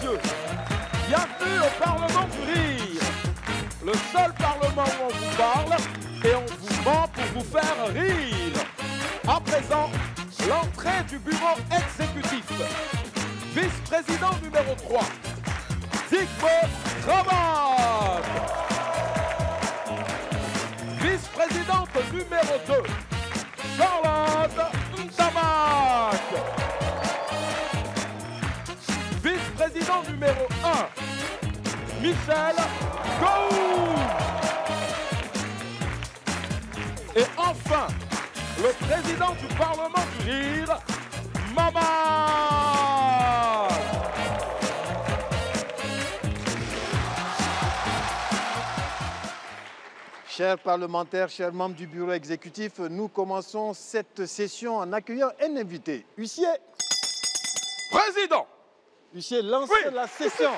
messieurs, bienvenue au Parlement du Rire. Le seul Parlement où on vous parle et on vous ment pour vous faire rire. À présent, l'entrée du bureau exécutif. Vice-président numéro 3, Zygmunt Travat. Vice-présidente numéro 2, Charlotte Ntamak. Vice-président numéro 1, Michel Gou. Et enfin, le président du Parlement du Rire, Mama. Chers parlementaires, chers membres du bureau exécutif, nous commençons cette session en accueillant un invité. Huissier. Président. Huissier, lance la session.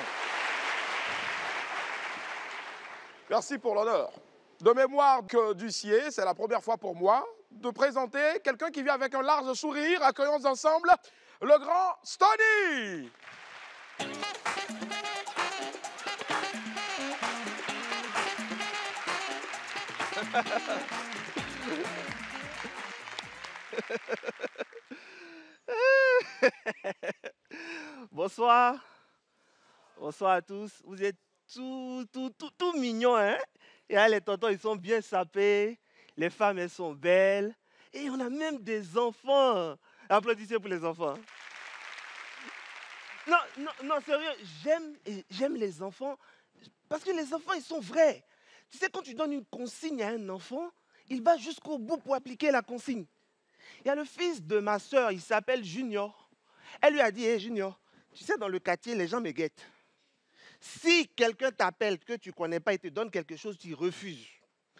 Merci pour l'honneur. De mémoire que d'huissier, c'est la première fois pour moi de présenter quelqu'un qui vient avec un large sourire. Accueillons ensemble le grand Stony. Bonsoir. Bonsoir à tous. Vous êtes tout mignons, hein? Et là, les tontons, ils sont bien sapés. Les femmes, elles sont belles. Et on a même des enfants. Applaudissez pour les enfants. Non, sérieux, j'aime les enfants. Parce que les enfants, ils sont vrais. Tu sais, quand tu donnes une consigne à un enfant, il va jusqu'au bout pour appliquer la consigne. Il y a le fils de ma soeur, il s'appelle Junior. Elle lui a dit, hey, Junior, tu sais, dans le quartier, les gens me guettent. Si quelqu'un t'appelle que tu ne connais pas et te donne quelque chose, tu refuses.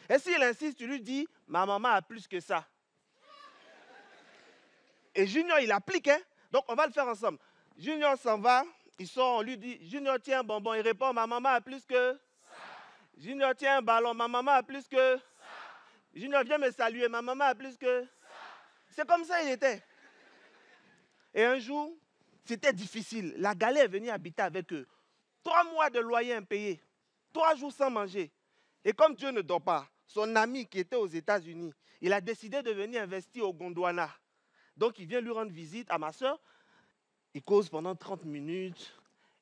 Et s'il insiste, tu lui dis, ma maman a plus que ça. Et Junior, il applique, hein? Donc, on va le faire ensemble. Junior s'en va, il sort, on lui dit, Junior, tiens un bonbon. Il répond, ma maman a plus que ça. Junior, tiens un ballon. Ma maman a plus que ça. Junior, viens me saluer. Ma maman a plus que ça. C'est comme ça il était. Et un jour, c'était difficile. La galère est venue habiter avec eux. 3 mois de loyer impayé. 3 jours sans manger. Et comme Dieu ne dort pas, son ami qui était aux États-Unis, il a décidé de venir investir au Gondwana. Donc, il vient lui rendre visite à ma soeur. Il cause pendant 30 minutes.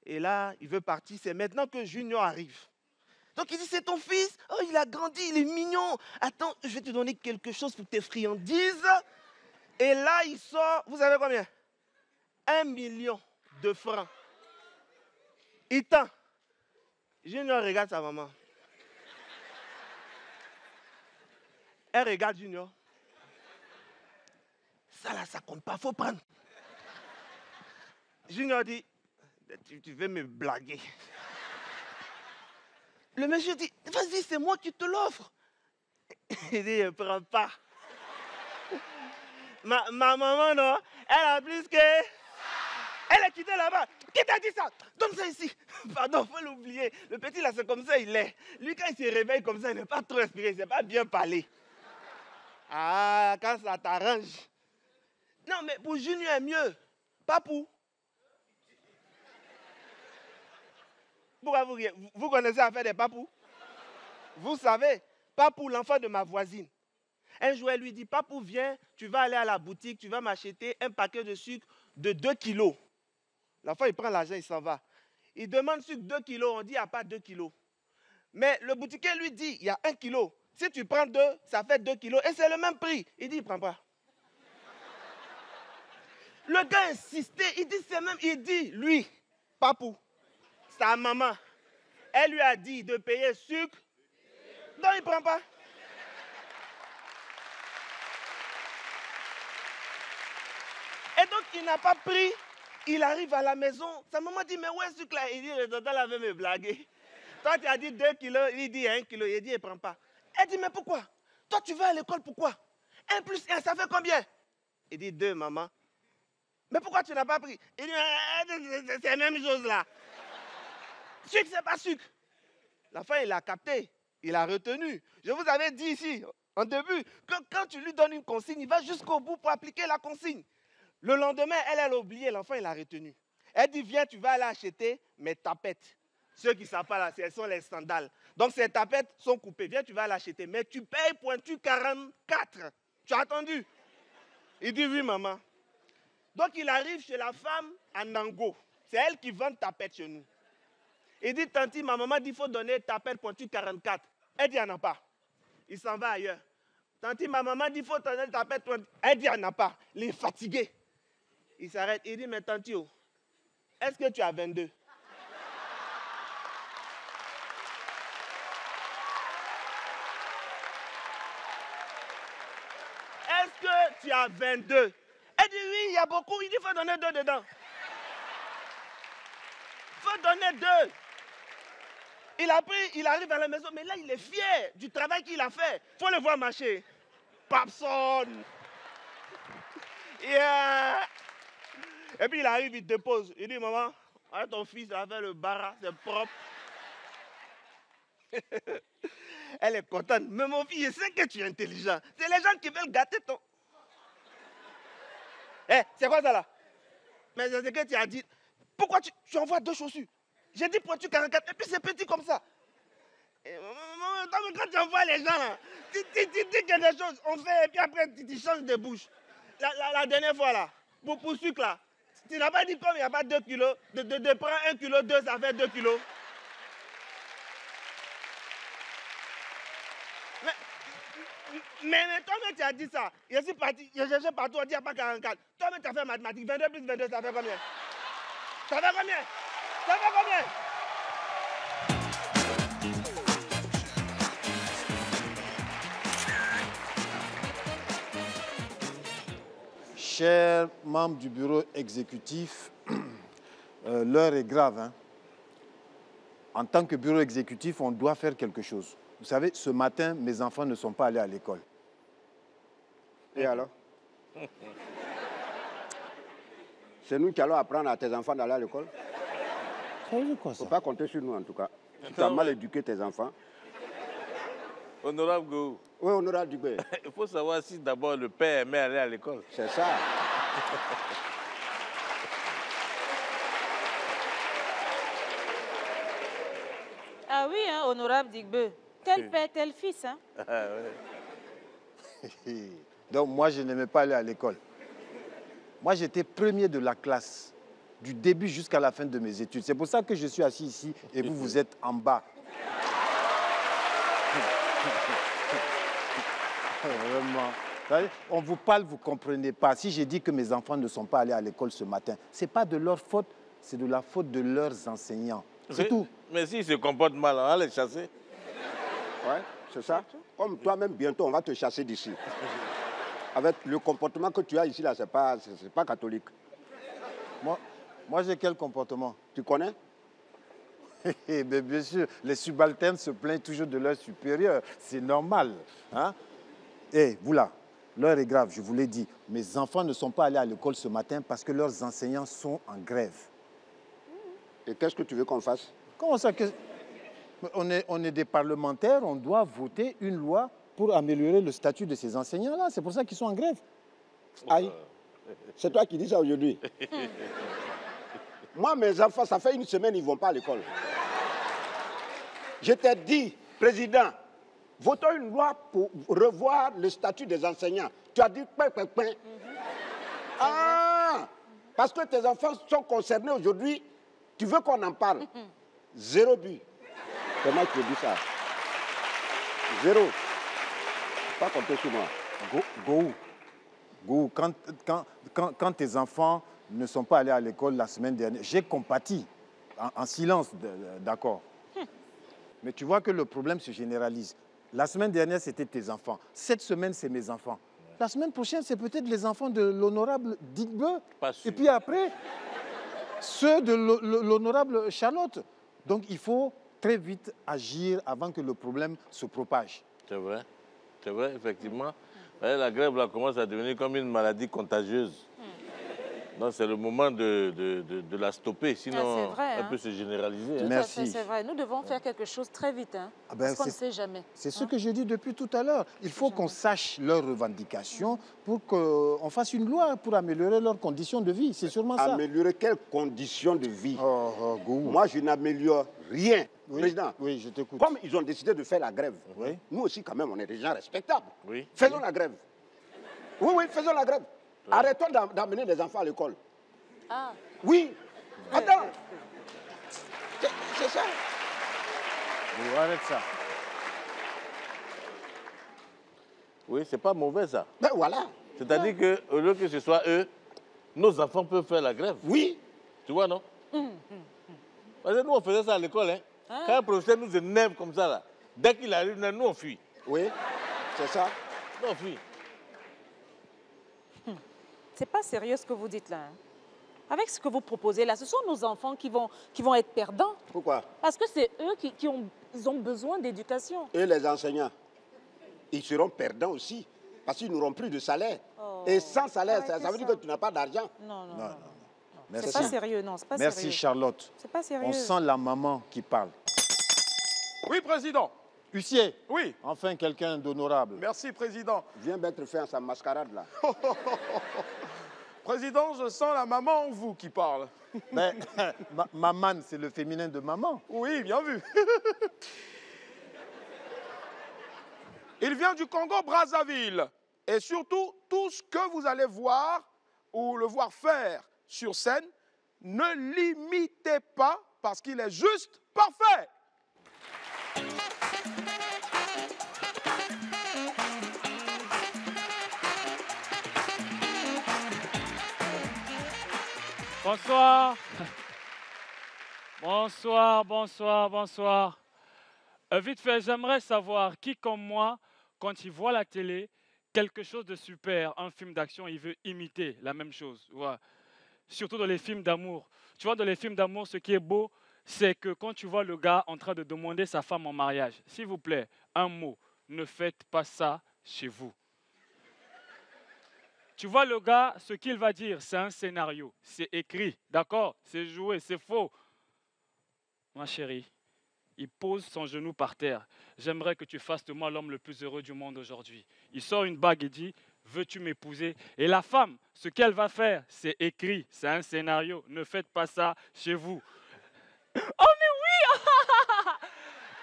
Et là, il veut partir. C'est maintenant que Junior arrive. Donc, il dit, c'est ton fils? Oh, il a grandi, il est mignon. Attends, je vais te donner quelque chose pour tes friandises. Et là, il sort, vous savez combien? 1 million de francs. Il tend. Junior regarde sa maman. Elle regarde Junior. Ça là, ça compte pas, faut prendre. Junior dit, tu veux me blaguer. Le monsieur dit, vas-y, c'est moi qui te l'offre. Il dit, ne prends pas. Ma maman, non, elle a plus que... Elle est quittée là-bas. Qui t'a dit ça? Donne ça ici. Pardon, il faut l'oublier. Le petit là, c'est comme ça, il est. Lui, quand il se réveille comme ça, il n'est pas trop inspiré, il ne sait pas bien parler. Ah, quand ça t'arrange. Non, mais pour Junior est mieux. Papou. Pourquoi vous connaissez à faire des papous? Vous savez, Papou, l'enfant de ma voisine. Un jour, elle lui dit, Papou, viens, tu vas aller à la boutique, tu vas m'acheter un paquet de sucre de 2 kilos. L'enfant, il prend l'argent, il s'en va. Il demande sucre 2 kilos, on dit, il n'y a pas 2 kilos. Mais le boutiquier lui dit, il y a 1 kilo. Si tu prends 2, ça fait 2 kilos et c'est le même prix. Il dit, il ne prend pas. Le gars insistait, il dit, lui, Papou, sa maman, elle lui a dit de payer sucre, donc il ne prend pas. Et donc, il n'a pas pris, il arrive à la maison, sa maman dit, mais où est ce sucre là? Il dit, le tonton avait me blaguer. Toi, tu as dit 2 kilos, il dit 1 kilo, il dit, il ne prend pas. Elle dit, mais pourquoi? Toi, tu vas à l'école, pourquoi? 1 plus 1, ça fait combien? Il dit 2, maman. Mais pourquoi tu n'as pas pris? Il dit, c'est la même chose là. Sucre, c'est pas sucre. L'enfant, il a capté, il a retenu. Je vous avais dit ici, en début, que quand tu lui donnes une consigne, il va jusqu'au bout pour appliquer la consigne. Le lendemain, elle a oublié, l'enfant, il a retenu. Elle dit, viens, tu vas aller acheter mes tapettes, ceux qui ne savent pas là, ce sont les sandales. Donc ces tapettes sont coupées. Viens, tu vas l'acheter. Mais tu payes pointu 44. Tu as entendu? Il dit oui, maman. Donc il arrive chez la femme à Nango. C'est elle qui vend tapettes chez nous. Il dit, tanti, ma maman dit qu'il faut donner tapette pointu 44. Elle dit, il n'y en a pas. Il s'en va ailleurs. Tanti, ma maman dit qu'il faut donner tapette pointu. Elle dit, il n'y en a pas. Il est fatigué. Il s'arrête. Il dit, mais tanti, est-ce que tu as 22? Est-ce que tu as 22? Elle dit, oui, il y a beaucoup. Il dit, il faut donner 2 dedans. Il faut donner 2. Il a pris, il arrive à la maison, mais là, il est fier du travail qu'il a fait. Il faut le voir marcher. Papson. Yeah. Et puis, il arrive, il dépose. Il dit, maman, avec ton fils, il a fait le bara, c'est propre. Elle est contente. Mais mon fils, je sais que tu es intelligent. C'est les gens qui veulent gâter ton... Eh, c'est quoi ça là? Mais c'est ce que tu as dit. Pourquoi tu envoies 2 chaussures? J'ai dit pointu 44, et puis c'est petit comme ça. Et, quand tu envoies les gens là, tu dis quelque chose, on fait, et puis après tu changes de bouche. La dernière fois là, pour sucre là, tu n'as pas dit comme il n'y a pas 2 kilos, de prendre 1 kilo, 2, ça fait 2 kilos. Mais toi-même tu as dit ça. Je suis parti, je cherchais partout, on dit il n'y a pas 44. Toi-même tu as fait mathématiques, 22 plus 22, ça fait combien? Ça fait combien? Ça fait combien? Chers membres du bureau exécutif, l'heure est grave. Hein? En tant que bureau exécutif, on doit faire quelque chose. Vous savez, ce matin, mes enfants ne sont pas allés à l'école. Et alors? C'est nous qui allons apprendre à tes enfants d'aller à l'école? Ça veut dire quoi, Il ne ça? faut pas compter sur nous, en tout cas. Si tu as mal éduqué tes enfants. Honorable Gou, Oui, honorable Dubé. il faut savoir si d'abord le père aimait aller à l'école. C'est ça. Ah oui, hein, honorable Digbe. Tel père, tel fils. Hein. Ah, ouais. Donc moi, je n'aimais pas aller à l'école. Moi, j'étais premier de la classe, du début jusqu'à la fin de mes études. C'est pour ça que je suis assis ici et vous, vous êtes en bas. Vraiment. On vous parle, vous ne comprenez pas. Si j'ai dit que mes enfants ne sont pas allés à l'école ce matin, ce n'est pas de leur faute, c'est de la faute de leurs enseignants. C'est tout. Mais s'ils se comportent mal, on va les chasser. Ouais, c'est ça. Comme toi-même, bientôt, on va te chasser d'ici. Avec le comportement que tu as ici, là, c'est pas catholique. Moi j'ai quel comportement? Tu connais? Mais bien sûr, les subalternes se plaignent toujours de leurs supérieurs. C'est normal. Hein? Et vous là, l'heure est grave, je vous l'ai dit. Mes enfants ne sont pas allés à l'école ce matin parce que leurs enseignants sont en grève. Et qu'est-ce que tu veux qu'on fasse? Comment ça que... On est des parlementaires, on doit voter une loi pour améliorer le statut de ces enseignants-là. C'est pour ça qu'ils sont en grève. Aïe, c'est toi qui dis ça aujourd'hui. Moi, mes enfants, ça fait 1 semaine, ils ne vont pas à l'école. Je t'ai dit, président, votons une loi pour revoir le statut des enseignants. Tu as dit pain. Ah, parce que tes enfants sont concernés aujourd'hui, tu veux qu'on en parle. 0 but. Comment tu dis ça? 0. Pas compter sur moi. Go, quand tes enfants ne sont pas allés à l'école la semaine dernière, j'ai compati, en silence, d'accord. Mais tu vois que le problème se généralise. La semaine dernière, c'était tes enfants. Cette semaine, c'est mes enfants. La semaine prochaine, c'est peut-être les enfants de l'honorable Digbe. Et puis après, ceux de l'honorable Charlotte. Donc, il faut très vite agir avant que le problème se propage. C'est vrai, effectivement. La grève là, commence à devenir comme une maladie contagieuse. Non, c'est le moment de la stopper, sinon vrai, elle hein. peut se généraliser. Tout Hein. Merci. à fait, c'est vrai. Nous devons faire quelque chose très vite, hein, Ah ben, parce qu'on ne c'est- sait jamais. C'est ce que je dis depuis tout à l'heure. Il faut qu'on sache leurs revendications pour qu'on fasse une loi pour améliorer leurs conditions de vie. C'est sûrement ça. Améliorer quelles conditions de vie? Gourou. Moi, je n'améliore rien. Oui, Président, oui, je t'écoute. comme ils ont décidé de faire la grève, Oui. nous aussi, quand même, on est des gens respectables. Oui. Faisons la grève. Oui, oui, faisons la grève. Arrêtons d'amener les enfants à l'école. Ah, Oui. Attends. C'est ça. Oui, arrête ça. Oui, c'est pas mauvais ça. Ben voilà. C'est-à-dire qu'au lieu que ce soit eux, nos enfants peuvent faire la grève. Oui. Tu vois, non? Parce que nous, on faisait ça à l'école. Hein. Quand un professeur nous énerve comme ça, là, dès qu'il arrive, nous, on fuit. Oui. C'est ça. Nous, on fuit. c'est pas sérieux ce que vous dites là. Hein. Avec ce que vous proposez là, ce sont nos enfants qui vont être perdants. Pourquoi? Parce que c'est eux qui ont besoin d'éducation. Et les enseignants, ils seront perdants aussi. Parce qu'ils n'auront plus de salaire. Oh. Et sans salaire, ça Arrêtez veut dire ça. que tu n'as pas d'argent. Non, non, Non, non. non, non. Merci. C'est pas sérieux, non, c'est pas Merci sérieux. Charlotte. C'est pas sérieux. On sent la maman qui parle. Oui, Président. Huissier, Oui. enfin quelqu'un d'honorable. Merci, Président. Viens mettre fin à sa mascarade là. Président, je sens la maman en vous qui parle. Mais maman, c'est le féminin de maman. Oui, bien vu. Il vient du Congo-Brazzaville. Et surtout, tout ce que vous allez voir ou le voir faire sur scène, ne l'imitez pas parce qu'il est juste parfait. Bonsoir. Bonsoir, bonsoir, bonsoir. Vite fait, j'aimerais savoir qui, comme moi, quand il voit la télé, quelque chose de super, un film d'action, il veut imiter la même chose. Ouais. Surtout dans les films d'amour. Tu vois, dans les films d'amour, ce qui est beau, c'est que quand tu vois le gars en train de demander sa femme en mariage, s'il vous plaît, un mot, ne faites pas ça chez vous. Tu vois le gars, ce qu'il va dire, c'est un scénario, c'est écrit, d'accord? C'est joué, c'est faux. Ma chérie, il pose son genou par terre. J'aimerais que tu fasses de moi l'homme le plus heureux du monde aujourd'hui. Il sort une bague et dit, veux-tu m'épouser? Et la femme, ce qu'elle va faire, c'est écrit, c'est un scénario. Ne faites pas ça chez vous. Oh mais oui!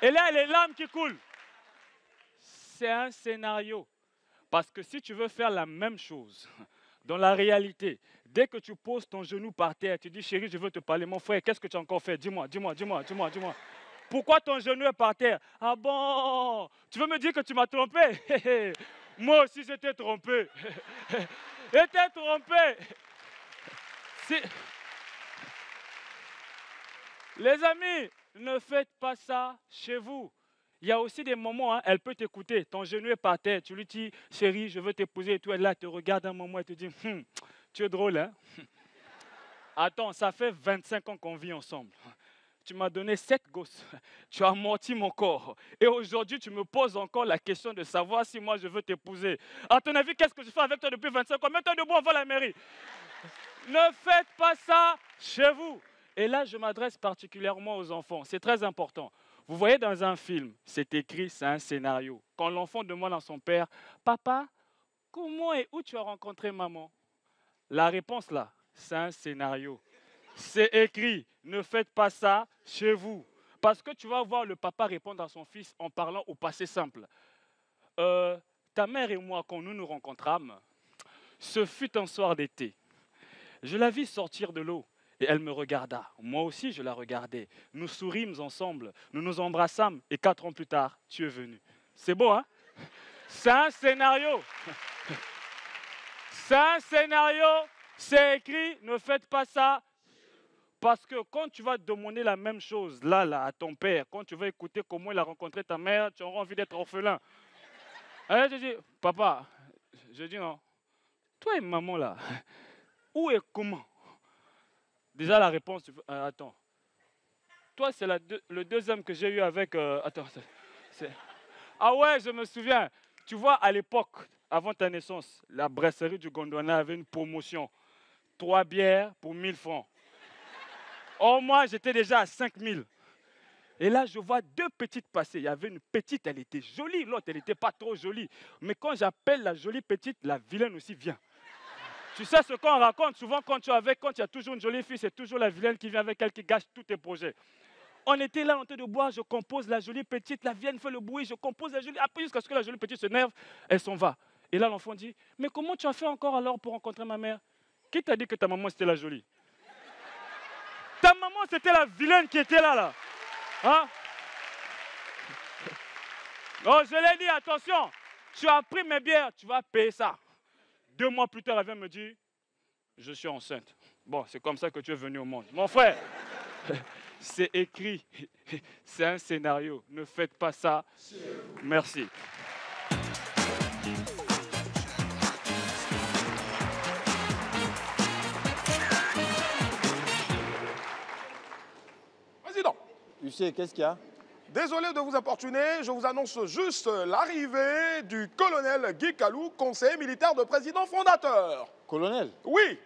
Et là, les larmes qui coulent. C'est un scénario. Parce que si tu veux faire la même chose dans la réalité, dès que tu poses ton genou par terre, tu dis, chérie, je veux te parler, mon frère, qu'est-ce que tu as encore fait? Dis-moi, dis-moi, dis-moi, dis-moi, dis-moi. Pourquoi ton genou est par terre? Ah bon? Tu veux me dire que tu m'as trompé? Moi aussi, j'étais trompé. J'étais trompé. Les amis, ne faites pas ça chez vous. Il y a aussi des moments, hein, elle peut t'écouter, ton genou est par terre, tu lui dis, chérie, je veux t'épouser, et toi, elle là, te regarde un moment et te dit, tu es drôle, hein? Attends, ça fait 25 ans qu'on vit ensemble. Tu m'as donné 7 gosses, tu as amorti mon corps. Et aujourd'hui, tu me poses encore la question de savoir si moi, je veux t'épouser. À ton avis, qu'est-ce que je fais avec toi depuis 25 ans? Mets-toi debout, on va à la mairie. Ne faites pas ça chez vous. Et là, je m'adresse particulièrement aux enfants. C'est très important. Vous voyez dans un film, c'est écrit, c'est un scénario. Quand l'enfant demande à son père, « Papa, comment et où tu as rencontré maman ?» La réponse là, c'est un scénario. C'est écrit, ne faites pas ça chez vous. Parce que tu vas voir le papa répondre à son fils en parlant au passé simple. Ta mère et moi, quand nous nous rencontrâmes, ce fut un soir d'été. Je la vis sortir de l'eau. Et elle me regarda. Moi aussi, je la regardais. Nous sourîmes ensemble. Nous nous embrassâmes. Et 4 ans plus tard, tu es venu. C'est beau, hein? C'est un scénario. C'est un scénario. C'est écrit. Ne faites pas ça. Parce que quand tu vas demander la même chose, là, à ton père, quand tu vas écouter comment il a rencontré ta mère, tu auras envie d'être orphelin. Alors, je dis, papa, je dis non. Toi et maman, là, où et comment? Déjà, la réponse, attends. Toi, c'est le deuxième que j'ai eu avec... attends, ah ouais, je me souviens. Tu vois, à l'époque, avant ta naissance, la brasserie du Gondwana avait une promotion. 3 bières pour 1000 francs. Or, moi, j'étais déjà à 5000. Et là, je vois 2 petites passer. Il y avait une petite, elle était jolie. L'autre, elle n'était pas trop jolie. Mais quand j'appelle la jolie petite, la vilaine aussi vient. Tu sais ce qu'on raconte souvent quand tu il y a toujours une jolie fille, c'est toujours la vilaine qui vient avec elle qui gâche tous tes projets. On était là en train de boire, je compose la jolie petite, la vilaine fait le bruit, je compose la jolie. Après, jusqu'à ce que la jolie petite s'énerve, elle s'en va. Et là, l'enfant dit, mais comment tu as fait encore alors pour rencontrer ma mère? Qui t'a dit que ta maman c'était la jolie? Ta maman c'était la vilaine qui était là. Hein? Oh, je l'ai dit, attention, tu as pris mes bières, tu vas payer ça. 2 mois plus tard, elle vient me dire, je suis enceinte. Bon, c'est comme ça que tu es venu au monde. Mon frère, c'est écrit, c'est un scénario. Ne faites pas ça. Merci. Président, Tu sais, qu'est-ce qu'il y a? désolé de vous importuner, je vous annonce juste l'arrivée du colonel Guy Kalou, conseiller militaire de président fondateur. Colonel? Oui.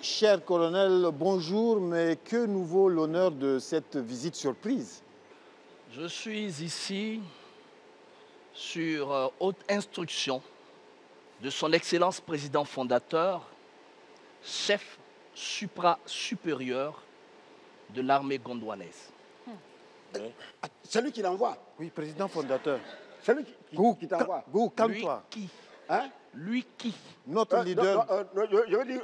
Cher colonel, bonjour, mais que nous vaut l'honneur de cette visite surprise? Je suis ici sur haute instruction de son Excellence président fondateur, chef supra-supérieur de l'armée gondouanaise. C'est lui qui l'envoie. Oui, président fondateur. C'est lui qui t'envoie. Go, Lui calme-toi. qui Hein? Lui qui Notre leader. Je veux dire...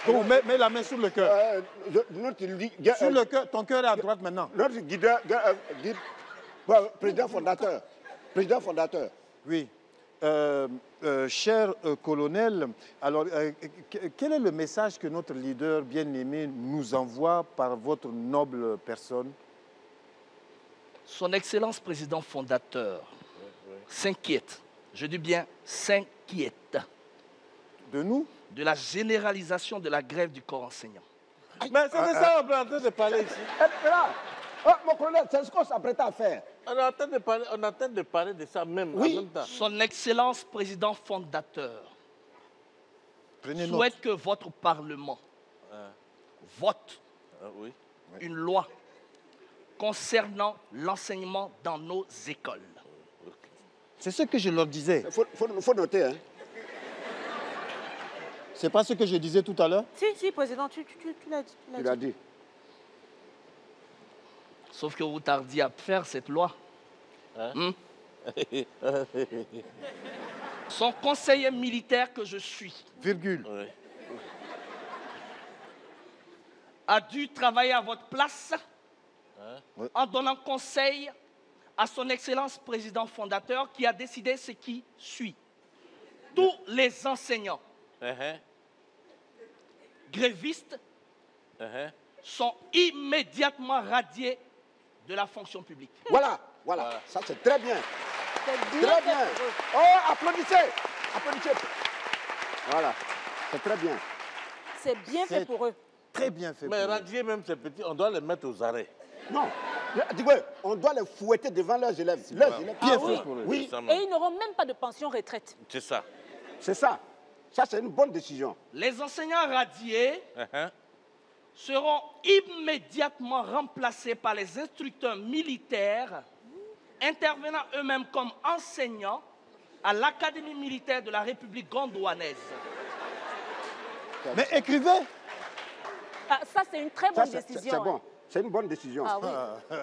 Go, mets la main sur le cœur. notre Sur le cœur, ton cœur est à droite maintenant. notre président fondateur. Président fondateur. Oui. Cher colonel, alors quel est le message que notre leader bien-aimé nous envoie par votre noble personne? Son Excellence président fondateur s'inquiète, je dis bien s'inquiète, De nous? de la généralisation de la grève du corps enseignant. Mais c'est de ça qu'on est en train de parler ici. Là, mon colonel, c'est ce qu'on s'apprête à faire. On est en train de parler de ça même en même temps. Son Excellence président fondateur Prenez note. souhaite que votre Parlement vote Oui. une loi concernant l'enseignement dans nos écoles. C'est ce que je leur disais. Il faut noter. Hein. C'est pas ce que je disais tout à l'heure? Si, président, tu l'as dit. Il a dit. Sauf que vous tardiez à faire cette loi. Son conseiller militaire que je suis Virgule. Oui. a dû travailler à votre place en donnant conseil à son Excellence président fondateur qui a décidé ce qui suit. Tous les enseignants grévistes sont immédiatement radiés de la fonction publique. Voilà. Ça, c'est très bien. C'est Très fait bien. pour eux. Oh, applaudissez. Applaudissez. Voilà. C'est très bien. C'est bien fait pour eux. Très bien fait. Mais pour eux. radier même ces petits, on doit les mettre aux arrêts. Non. Dis-moi, on doit les fouetter devant leurs élèves. Leurs élèves. Bien Ah fait oui. pour eux. Oui, C'est ça, Et ils n'auront même pas de pension retraite. C'est ça. c'est ça. Ça, c'est une bonne décision. Les enseignants radiés seront immédiatement remplacés par les instructeurs militaires intervenant eux-mêmes comme enseignants à l'Académie militaire de la République gondouanaise. Mais écrivez. Ah, ça, c'est une très Ça, bonne c'est décision. c'est bon. C'est une bonne décision. Ah oui.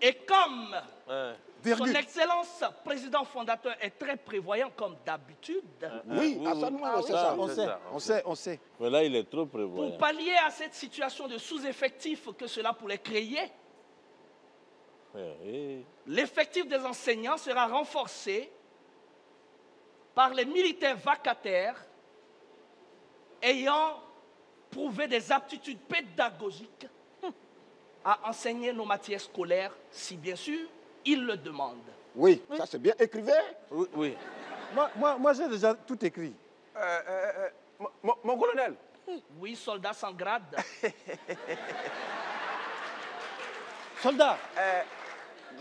Et comme son Virgule. Excellence président fondateur est très prévoyant comme d'habitude, Oui, à ça, nous, Ah c'est oui. ça. On c'est sait, ça, on sait, on sait. Mais là, il est trop pour prévoyant. pallier à cette situation de sous-effectif que cela pourrait créer, Oui. l'effectif des enseignants sera renforcé par les militaires vacataires ayant prouvé des aptitudes pédagogiques à enseigner nos matières scolaires, si bien sûr il le demande. Oui, ça c'est bien. Écrivez. Oui, oui. Moi j'ai déjà tout écrit. Mon colonel. Oui, soldat sans grade. Soldat.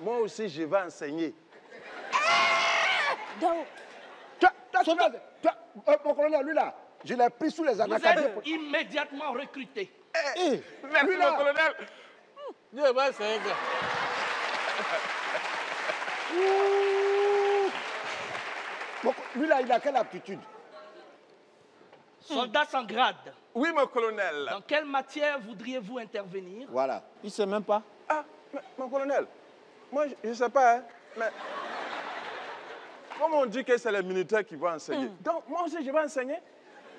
Moi aussi, je vais enseigner. Mon colonel, lui là, je l'ai pris sous les Vous anacadés. êtes immédiatement recruté. Merci, Lui, là. mon colonel. Dieu, bah, c'est un gars. Lui là, il a quelle aptitude? Soldat sans grade. Oui, mon colonel. Dans quelle matière voudriez-vous intervenir? Voilà. Il ne sait même pas. Ah, mais, mon colonel, moi, je ne sais pas, hein, mais... Comme on dit que c'est les militaires qui vont enseigner, donc moi aussi, je vais enseigner.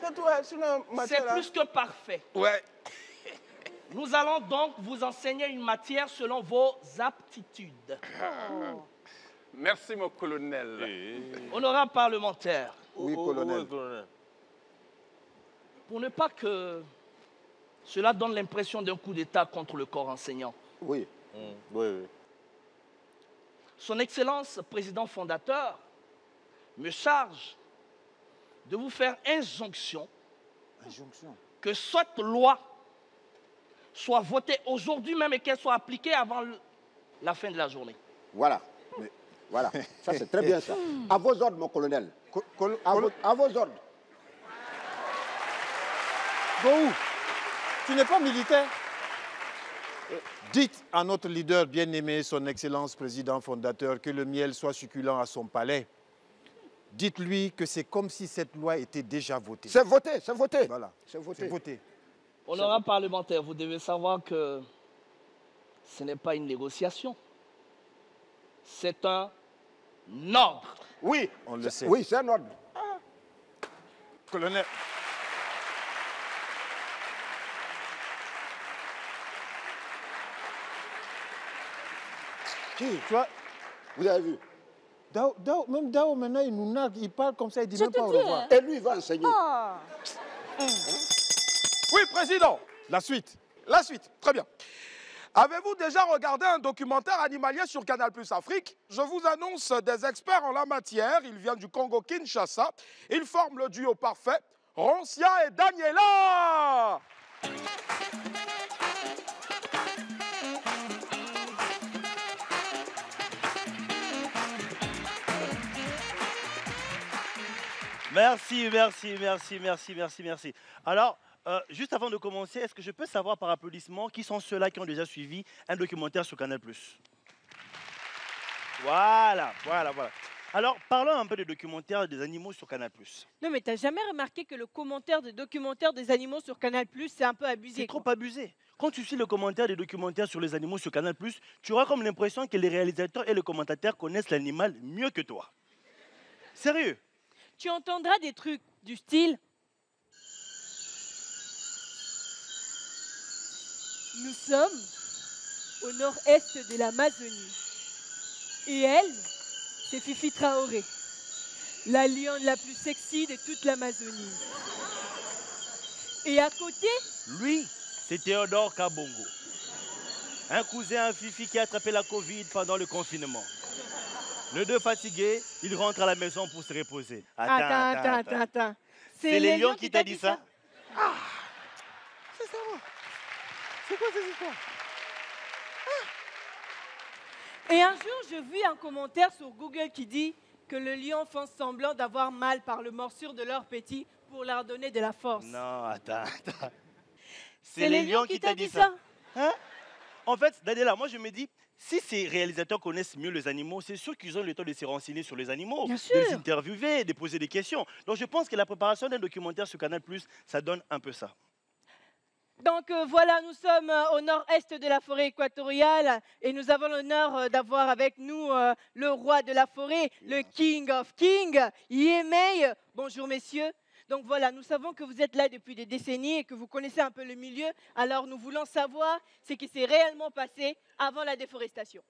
C'est tout, sinon, C'est plus que parfait. Ouais. Nous allons donc vous enseigner une matière selon vos aptitudes. Merci, mon colonel. Honorable parlementaire, Oui, Oui, colonel. colonel. pour ne pas que cela donne l'impression d'un coup d'État contre le corps enseignant, Oui. Oui, oui. Son Excellence, président fondateur, me charge de vous faire injonction que cette loi soit votée aujourd'hui même et qu'elle soit appliquée avant la fin de la journée. Voilà. Voilà. Ça c'est très bien ça. À vos ordres, mon colonel. À vos ordres. Go. Tu n'es pas militaire. Dites à notre leader bien-aimé, son Excellence président fondateur, que le miel soit succulent à son palais. Dites-lui que c'est comme si cette loi était déjà votée. C'est voté, c'est voté. Voilà, C'est voté. c'est voté. Honorable parlementaire, vous devez savoir que ce n'est pas une négociation. C'est un ordre. Oui. On le sait. Oui, c'est un ordre. Colonel. Tu vois, Vous avez vu. Même Dao, maintenant, il nous nargue, il parle comme ça, il dit Je même te pas au dis, revoir. hein. Et lui, il va enseigner. Ah. Oui, président. La suite. La suite, très bien. Avez-vous déjà regardé un documentaire animalier sur Canal Plus Afrique? Je vous annonce des experts en la matière. Ils viennent du Congo-Kinshasa. Ils forment le duo parfait, Roncia et Daniela. Merci, merci, merci, merci, merci, merci. Alors, juste avant de commencer, est-ce que je peux savoir par applaudissement qui sont ceux-là qui ont déjà suivi un documentaire sur Canal+. Voilà, voilà, voilà. Alors, parlons un peu des documentaires des animaux sur Canal+. Non, mais t'as jamais remarqué que le commentaire des documentaires des animaux sur Canal+, c'est un peu abusé. C'est trop abusé. Quand tu suis le commentaire des documentaires sur les animaux sur Canal+, tu auras comme l'impression que les réalisateurs et les commentateurs connaissent l'animal mieux que toi. Sérieux. Tu entendras des trucs du style « Nous sommes au nord-est de l'Amazonie. Et elle, c'est Fifi Traoré, la lionne la plus sexy de toute l'Amazonie. Et à côté, Lui, c'est Théodore Kabongo. Un cousin à Fifi qui a attrapé la Covid pendant le confinement. Le deux fatigué, il rentre à la maison pour se reposer. Attends. C'est les lions qui t'a dit ça? Ah, c'est ça. C'est quoi ces histoires? Et un jour, j'ai vu un commentaire sur Google qui dit que le lion fait semblant d'avoir mal par le morsure de leur petit pour leur donner de la force. Non, attends. C'est les lions qui t'a dit ça? Hein? En fait, Daniela, moi je me dis, si ces réalisateurs connaissent mieux les animaux, c'est sûr qu'ils ont le temps de se renseigner sur les animaux, Bien de sûr. les interviewer, de poser des questions. Donc je pense que la préparation d'un documentaire sur Canal+, ça donne un peu ça. Donc voilà, nous sommes au nord-est de la forêt équatoriale et nous avons l'honneur d'avoir avec nous le roi de la forêt, le King of Kings, Yemei. Bonjour messieurs. Donc voilà, nous savons que vous êtes là depuis des décennies et que vous connaissez un peu le milieu. Alors nous voulons savoir ce qui s'est réellement passé avant la déforestation.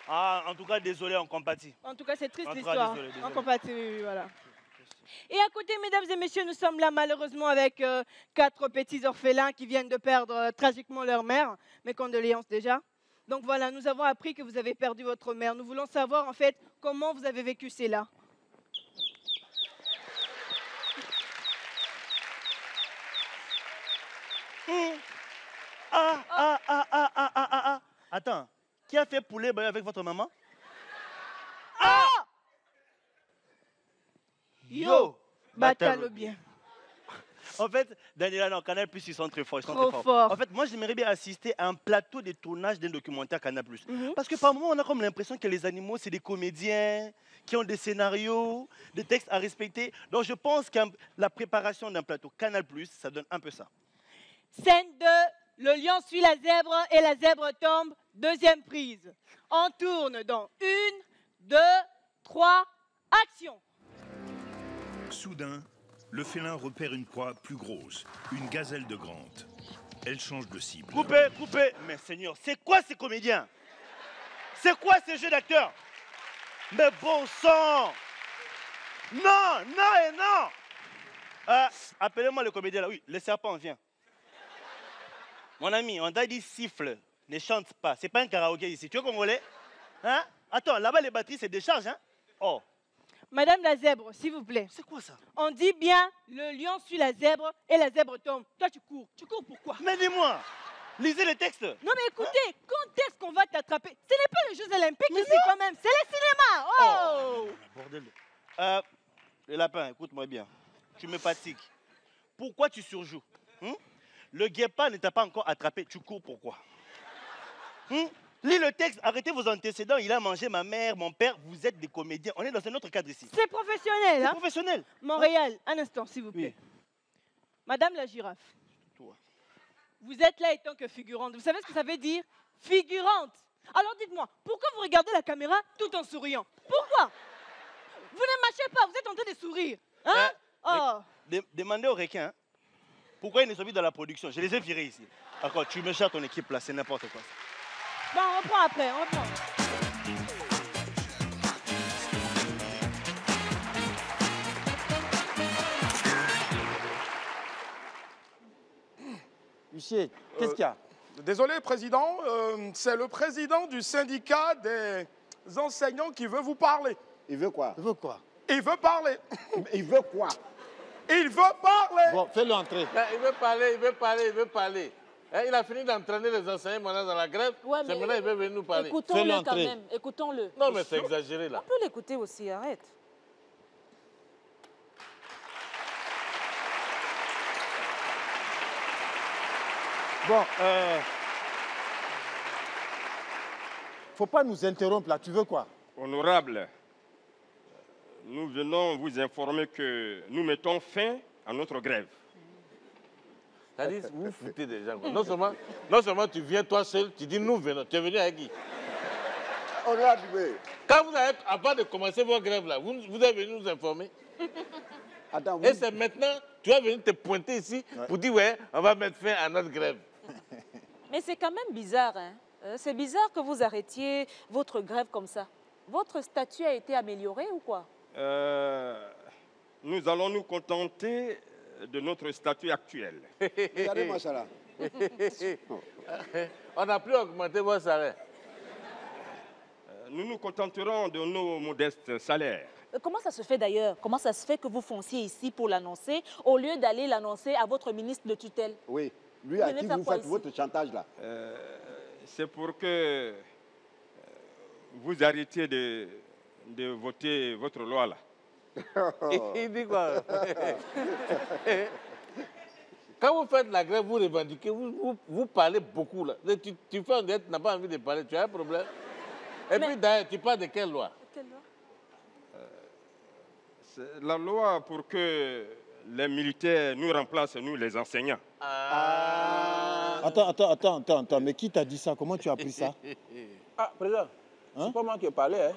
Ah, en tout cas, désolé, on compatit. En tout cas, c'est triste En tout cas, l'histoire. désolé. En compatit, oui, voilà. Et à côté, mesdames et messieurs, nous sommes là malheureusement avec 4 petits orphelins qui viennent de perdre tragiquement leur mère. Mes condoléances déjà. Donc voilà, nous avons appris que vous avez perdu votre mère. Nous voulons savoir en fait comment vous avez vécu cela. Attends, qui a fait poulet avec votre maman? Yo, Batalo bien. En fait, Daniela, non, Canal+, ils sont très forts. Trop forts. En fait, moi, j'aimerais bien assister à un plateau de tournage d'un documentaire Canal+. Parce que par moments, on a comme l'impression que les animaux, c'est des comédiens qui ont des scénarios, des textes à respecter. Donc, je pense que la préparation d'un plateau Canal+, ça donne un peu ça. Scène 2, le lion suit la zèbre et la zèbre tombe. Deuxième prise. On tourne dans 1, 2, 3, action. Soudain, le félin repère une proie plus grosse, une gazelle de grande. Elle change de cible. Coupez, coupez. Mais Seigneur, c'est quoi ces comédiens? C'est quoi ces jeux d'acteurs? Mais bon sang! Non, non et non! Appelez-moi le comédien là. Oui, le serpent, viens. Mon ami, on t'a dit siffle, ne chante pas. C'est pas un karaoké ici. Tu es congolais? Hein? Attends, là-bas les batteries c'est décharge, hein? Oh. Madame la zèbre, s'il vous plaît. C'est quoi ça? On dit bien, le lion suit la zèbre et la zèbre tombe. Toi, tu cours. Tu cours pourquoi? Mais dis-moi, lisez les textes. Non, mais écoutez, quand est-ce qu'on va t'attraper? Ce n'est pas les Jeux Olympiques ici quand même, c'est le cinéma. Oh, bordel. Le lapin, écoute-moi bien. Tu me fatigues. Pourquoi tu surjoues? Le guépard ne t'a pas encore attrapé. Tu cours pourquoi? Lis le texte, arrêtez vos antécédents. Il a mangé ma mère, mon père. Vous êtes des comédiens. On est dans un autre cadre ici. c'est professionnel, C'est hein? professionnel. Montréal, un instant, s'il vous plaît. Oui. Madame la girafe. Toi. Vous êtes là étant que figurante. Vous savez ce que ça veut dire? Figurante. Alors dites-moi, pourquoi vous regardez la caméra tout en souriant? Pourquoi? Vous ne mâchez pas, vous êtes en train de sourire. Hein? Demandez aux requins. Pourquoi ils ne sont plus dans la production? Je les ai virés ici. D'accord, tu me cherches ton équipe là, c'est n'importe quoi. Bon, on reprend après, on reprend. Huissier, qu'est-ce qu'il y a? Désolé, Président, c'est le président du syndicat des enseignants qui veut vous parler. Il veut quoi? Il veut quoi? Il veut parler. Il veut quoi? Il veut parler. Bon, fais-le entrer. Il veut parler, il veut parler, il veut parler. Il a fini d'entraîner les enseignants maintenant dans la grève. Ouais, c'est maintenant il veut venir nous parler. Écoutons-le quand même, écoutons-le. Non, mais c'est exagéré là. On peut l'écouter aussi, arrête. Bon, faut pas nous interrompre là, tu veux quoi? Honorable, nous venons vous informer que nous mettons fin à notre grève. C'est-à-dire, vous foutez des gens. Non seulement tu viens toi seul, tu dis nous venons. Tu es venu avec qui? Honorable. Quand vous avez, avant de commencer votre grève là, vous êtes venu nous informer. Attends, et c'est maintenant, tu vas venir te pointer ici pour dire ouais, on va mettre fin à notre grève. Mais c'est quand même bizarre, hein? C'est bizarre que vous arrêtiez votre grève comme ça. Votre statut a été amélioré ou quoi? Nous allons nous contenter de notre statut actuel. Regardez-moi ça là. On n'a plus augmenté votre salaire. Nous nous contenterons de nos modestes salaires. Comment ça se fait d'ailleurs? Comment ça se fait que vous fonciez ici pour l'annoncer au lieu d'aller l'annoncer à votre ministre de tutelle? Oui, lui à qui vous faites votre chantage là? C'est pour que vous arrêtiez de voter votre loi là. Il dit quoi? Quand vous faites la grève, vous revendiquez, vous parlez beaucoup là. Tu fais un tu n'as pas envie de parler, tu as un problème. Et puis d'ailleurs, tu parles de quelle loi? Quelle loi? C'est la loi pour que les militaires nous remplacent, nous les enseignants. Attends, mais qui t'a dit ça? Comment tu as appris ça? Ah, président, c'est pas moi qui ai parlé, hein.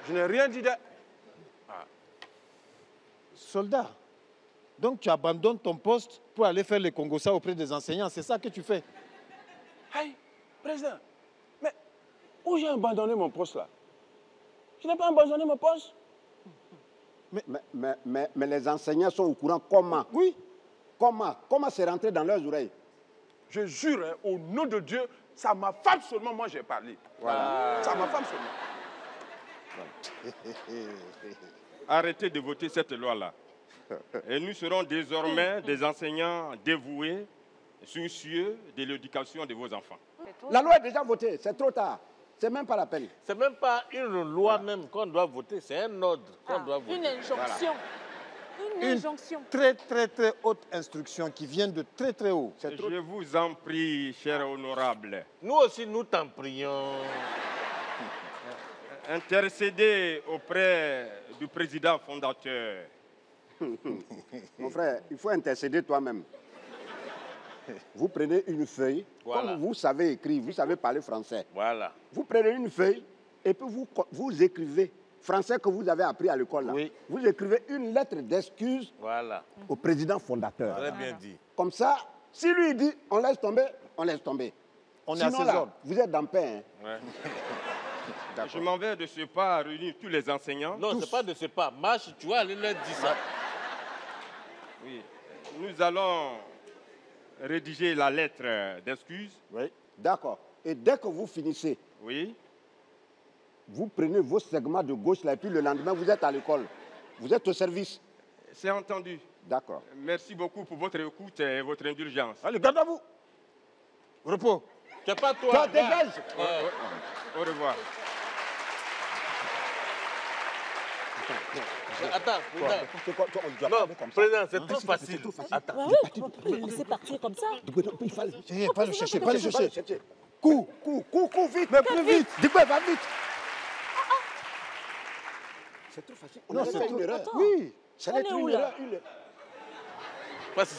Je n'ai rien dit de... Soldat, donc tu abandonnes ton poste pour aller faire le Congossa auprès des enseignants, c'est ça que tu fais? Hey, président, mais où j'ai abandonné mon poste là? Je n'ai pas abandonné mon poste. Mais les enseignants sont au courant. Comment? Oui. Comment c'est rentré dans leurs oreilles? Je jure, hein, au nom de Dieu, c'est à ma femme seulement, moi j'ai parlé. Voilà. C'est à ma femme seulement. Arrêtez de voter cette loi-là. Et nous serons désormais des enseignants dévoués, soucieux de l'éducation de vos enfants. La loi est déjà votée, c'est trop tard. C'est même pas la peine. C'est même pas une loi même qu'on doit voter, c'est un ordre qu'on doit voter. Une injonction. Une injonction. Très, très, très haute instruction qui vient de très, très haut. Je vous en prie, cher honorable. Nous aussi, nous t'en prions. Intercédez auprès du président fondateur. Mon frère, il faut intercéder toi-même. Vous prenez une feuille, voilà. Comme vous savez écrire, vous savez parler français. Voilà. Vous prenez une feuille et puis vous écrivez, français que vous avez appris à l'école là. Oui. Vous écrivez une lettre d'excuse Voilà. au président fondateur. Très bien dit. Comme ça, si lui dit on laisse tomber, on laisse tomber. On est à Sinon ses là, ordres. vous êtes dans paix. Hein. Ouais. Je m'en vais de ce pas réunir tous les enseignants. Non, c'est pas de ce pas. Marche, tu vas aller leur dire ça. Oui. Nous allons rédiger la lettre d'excuse. Oui. D'accord. Et dès que vous finissez, oui, vous prenez vos segments de gauche là, et puis le lendemain, vous êtes à l'école. Vous êtes au service. C'est entendu. D'accord. Merci beaucoup pour votre écoute et votre indulgence. Allez, garde à vous. Repos. C'est pas toi. Toi, dégage. Au revoir. Attends, président. Non, président, c'est trop facile. Attends. Oui, on ne peut pas le laisser partir comme ça. Il fallait... Pas le chercher, pas le chercher. Cours, vite. Mais plus vite. Dis-moi, va vite. C'est trop facile. On Non, a c'est fait trop... une erreur. Oui. Ça va être une erreur.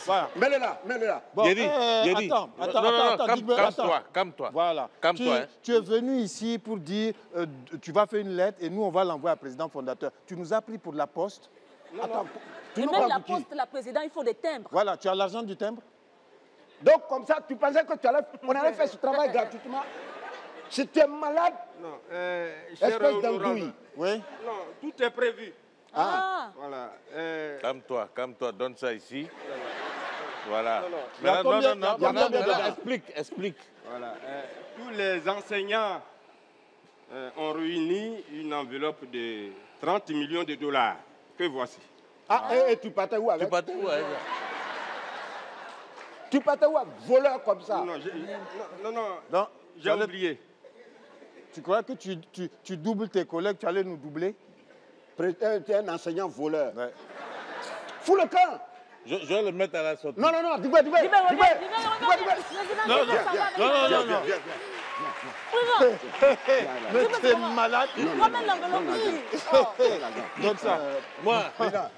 Voilà. Mets-le là. Bon, attends, calme-toi. Voilà. Calme-toi. Tu es venu ici pour dire, tu vas faire une lettre et nous, on va l'envoyer au président fondateur. Tu nous as pris pour la poste. Attends, tu Et nous même parles la de qui? poste, la présidente, il faut des timbres. Voilà, tu as l'argent du timbre. Donc, comme ça, tu pensais que on allait faire ce travail gratuitement? Si tu es malade, Non, espèce cher d'andouille. honorable. Oui. Non, tout est prévu. Ah. Voilà. Calme-toi, donne ça ici. Voilà. Explique. Voilà. Tous les enseignants ont réuni une enveloppe de 30 millions de dollars. Que voici. Et tu partais où avec? Tu partais où avec voleur comme ça? Non, j'ai oublié. Tu crois que tu doubles tes collègues, tu allais nous doubler? Tu es un enseignant voleur. Ouais. Fous le camp! Je vais le mettre à la sortie. Non, dis-moi. Non. Mais t'es malade. Ramène l'enveloppe. Donne ça. Moi. Attends,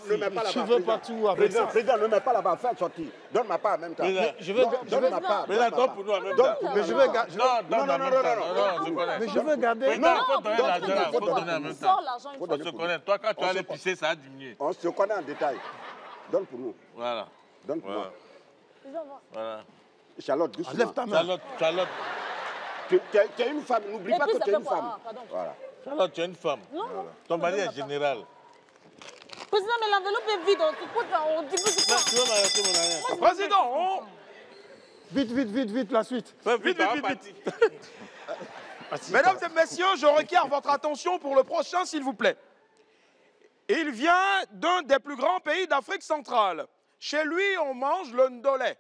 ne mets pas là-bas. Tu veux partir où avec ça? Président, ne mets pas là-bas, fais sortir. Donne ma part en même temps. Donne ma part. Président, donne pour nous en même temps. Mais je veux garder. Non, je connais. Mais je veux garder. Non, il faut donner l'argent, il faut donner en même temps. Sors l'argent, il faut On se connaît. Toi, quand tu allais pisser, ça a diminué. On se connaît en détail. Donne pour nous. Voilà. Donne pour moi. Voilà. Charlotte, doucement. Lève ta main. Charlotte. Tu es une femme, n'oublie pas que tu es une femme. Voilà. Charlotte, tu es une femme. Non. Ton mari est général. Président, mais l'enveloppe est vide. On dit que Tu veux m'arrêter mon ami? Président, Vite, la suite. Vite. Mesdames et messieurs, je requiers votre attention pour le prochain, s'il vous plaît. Il vient d'un des plus grands pays d'Afrique centrale. Chez lui, on mange le ndolé.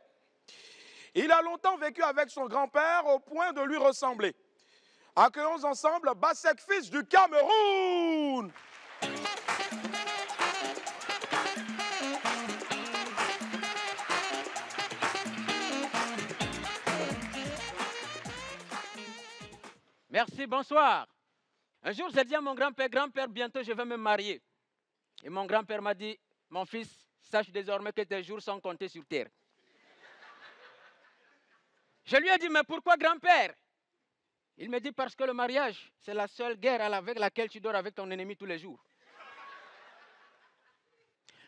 Il a longtemps vécu avec son grand-père au point de lui ressembler. Accueillons ensemble Bassek Fils du Cameroun. Merci, bonsoir. Un jour, j'ai dit à mon grand-père, bientôt je vais me marier. Et mon grand-père m'a dit, mon fils, sache désormais que tes jours sont comptés sur terre. Je lui ai dit, mais pourquoi grand-père? Il me dit, parce que le mariage, c'est la seule guerre avec laquelle tu dors avec ton ennemi tous les jours.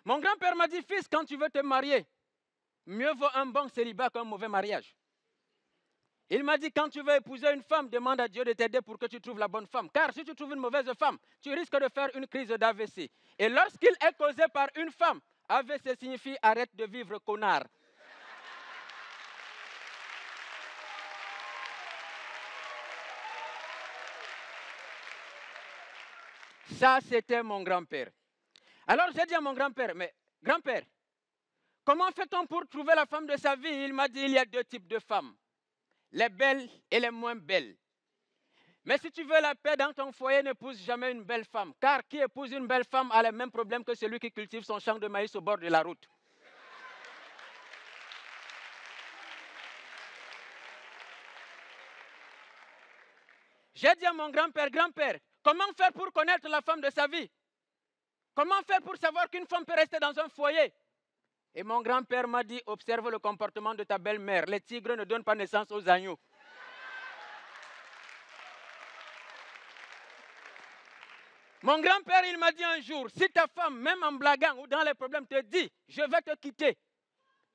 Mon grand-père m'a dit, fils, quand tu veux te marier, mieux vaut un bon célibat qu'un mauvais mariage. Il m'a dit, quand tu veux épouser une femme, demande à Dieu de t'aider pour que tu trouves la bonne femme. Car si tu trouves une mauvaise femme, tu risques de faire une crise d'AVC. Et lorsqu'il est causé par une femme, AVC signifie arrête de vivre, connard. Ça, c'était mon grand-père. Alors j'ai dit à mon grand-père, mais grand-père, comment fait-on pour trouver la femme de sa vie? Il m'a dit, il y a 2 types de femmes, les belles et les moins belles. Mais si tu veux la paix dans ton foyer, n'épouse jamais une belle femme. Car qui épouse une belle femme a les mêmes problèmes que celui qui cultive son champ de maïs au bord de la route. J'ai dit à mon grand-père, grand-père, comment faire pour connaître la femme de sa vie? Comment faire pour savoir qu'une femme peut rester dans un foyer? Et mon grand-père m'a dit, observe le comportement de ta belle-mère. Les tigres ne donnent pas naissance aux agneaux. Mon grand-père, il m'a dit un jour, si ta femme, même en blaguant ou dans les problèmes, te dit, je vais te quitter,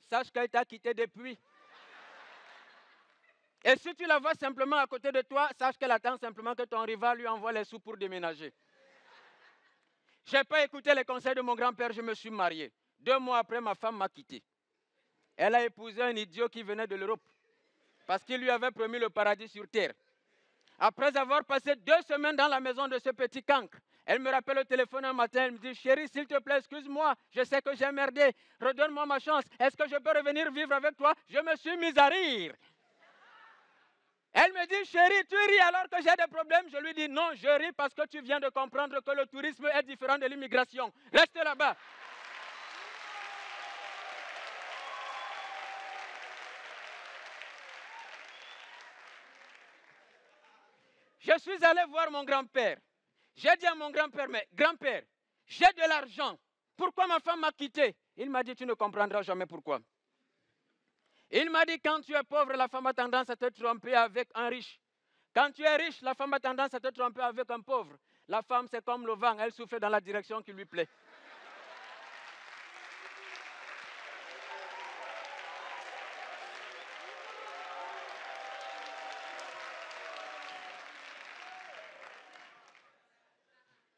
sache qu'elle t'a quitté depuis. Et si tu la vois simplement à côté de toi, sache qu'elle attend simplement que ton rival lui envoie les sous pour déménager. Je n'ai pas écouté les conseils de mon grand-père, je me suis marié. 2 mois après, ma femme m'a quitté. Elle a épousé un idiot qui venait de l'Europe parce qu'il lui avait promis le paradis sur terre. Après avoir passé 2 semaines dans la maison de ce petit cancre, elle me rappelle au téléphone un matin, elle me dit, chérie, s'il te plaît, excuse-moi, je sais que j'ai merdé, redonne-moi ma chance, est-ce que je peux revenir vivre avec toi? Je me suis mise à rire. Elle me dit, chérie, tu ris alors que j'ai des problèmes? Je lui dis, non, je ris parce que tu viens de comprendre que le tourisme est différent de l'immigration. Reste là-bas. Je suis allé voir mon grand-père. J'ai dit à mon grand-père, mais grand-père, j'ai de l'argent. Pourquoi ma femme m'a quitté? Il m'a dit, tu ne comprendras jamais pourquoi. Il m'a dit, quand tu es pauvre, la femme a tendance à te tromper avec un riche. Quand tu es riche, la femme a tendance à te tromper avec un pauvre. La femme, c'est comme le vent, elle souffle dans la direction qui lui plaît.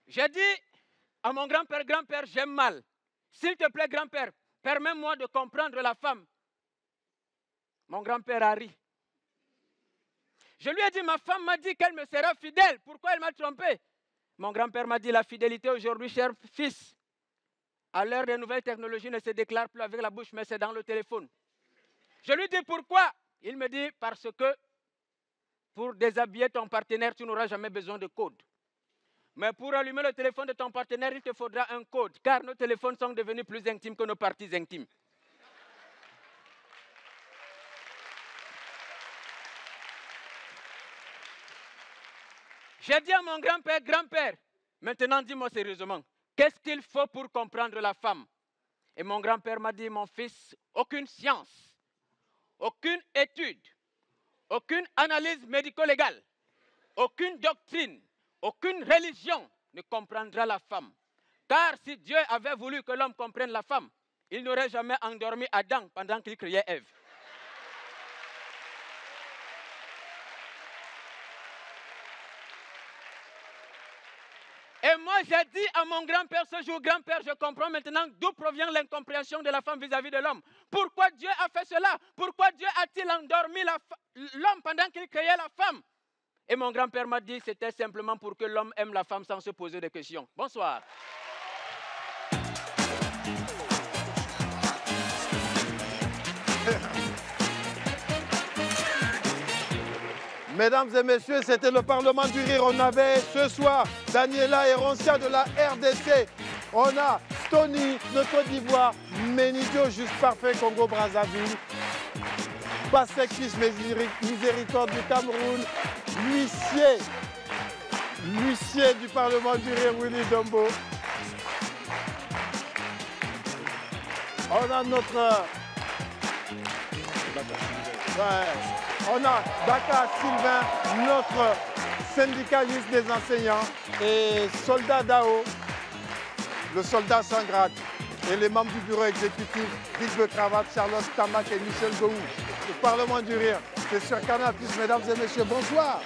J'ai dit à mon grand-père, grand-père, j'aime mal. S'il te plaît, grand-père, permets-moi de comprendre la femme. Mon grand-père a ri. Je lui ai dit, ma femme m'a dit qu'elle me sera fidèle. Pourquoi elle m'a trompé? Mon grand-père m'a dit, la fidélité aujourd'hui, cher fils, à l'heure des nouvelles technologies, ne se déclare plus avec la bouche, mais c'est dans le téléphone. Je lui dis, pourquoi? Il me dit, parce que pour déshabiller ton partenaire, tu n'auras jamais besoin de code. Mais pour allumer le téléphone de ton partenaire, il te faudra un code, car nos téléphones sont devenus plus intimes que nos parties intimes. J'ai dit à mon grand-père, grand-père, maintenant dis-moi sérieusement, qu'est-ce qu'il faut pour comprendre la femme? Et mon grand-père m'a dit, mon fils, aucune science, aucune étude, aucune analyse médico-légale, aucune doctrine, aucune religion ne comprendra la femme. Car si Dieu avait voulu que l'homme comprenne la femme, il n'aurait jamais endormi Adam pendant qu'il criait Ève. Et moi, j'ai dit à mon grand-père ce jour, grand-père, je comprends maintenant d'où provient l'incompréhension de la femme vis-à-vis de l'homme. Pourquoi Dieu a fait cela? Pourquoi Dieu a-t-il endormi l'homme pendant qu'il créait la femme? Et mon grand-père m'a dit, c'était simplement pour que l'homme aime la femme sans se poser de questions. Bonsoir. Mesdames et messieurs, c'était le Parlement du Rire. On avait ce soir Daniela Héroncia de la RDC. On a Tony de Côte d'Ivoire, Ménidio Juste Parfait Congo-Brazzaville, Passekis Miséricorde du Cameroun, l'huissier du Parlement du Rire, Willy Dombo. On a notre... On a Dakar Sylvain, notre syndicaliste des enseignants, et Soldat Dao, le soldat sans grade, et les membres du bureau exécutif, Big Cravate, Charlotte Tamak et Michel Gouou, le Parlement du Rire. C'est sur Canal+, mesdames et messieurs, bonsoir.